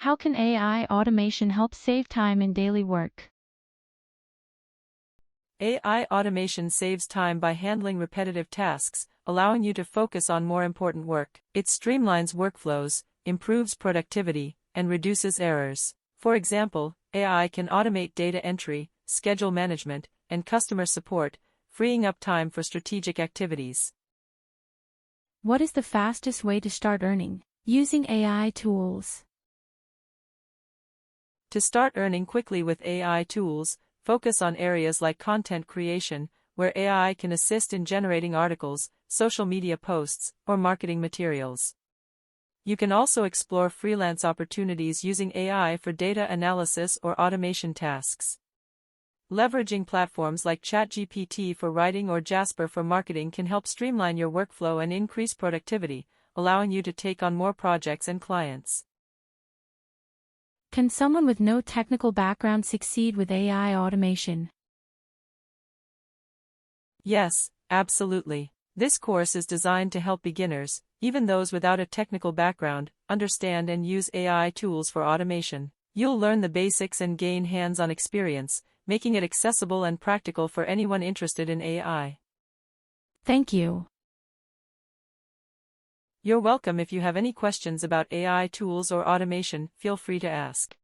How can AI automation help save time in daily work? AI automation saves time by handling repetitive tasks, allowing you to focus on more important work. It streamlines workflows, improves productivity, and reduces errors. For example, AI can automate data entry, schedule management, and customer support, freeing up time for strategic activities. What is the fastest way to start earning using AI tools? To start earning quickly with AI tools, focus on areas like content creation, where AI can assist in generating articles, social media posts, or marketing materials. You can also explore freelance opportunities using AI for data analysis or automation tasks. Leveraging platforms like ChatGPT for writing or Jasper for marketing can help streamline your workflow and increase productivity, allowing you to take on more projects and clients. Can someone with no technical background succeed with AI automation? Yes, absolutely. This course is designed to help beginners, even those without a technical background, understand and use AI tools for automation. You'll learn the basics and gain hands-on experience, making it accessible and practical for anyone interested in AI. Thank you. You're welcome. If you have any questions about AI tools or automation, feel free to ask.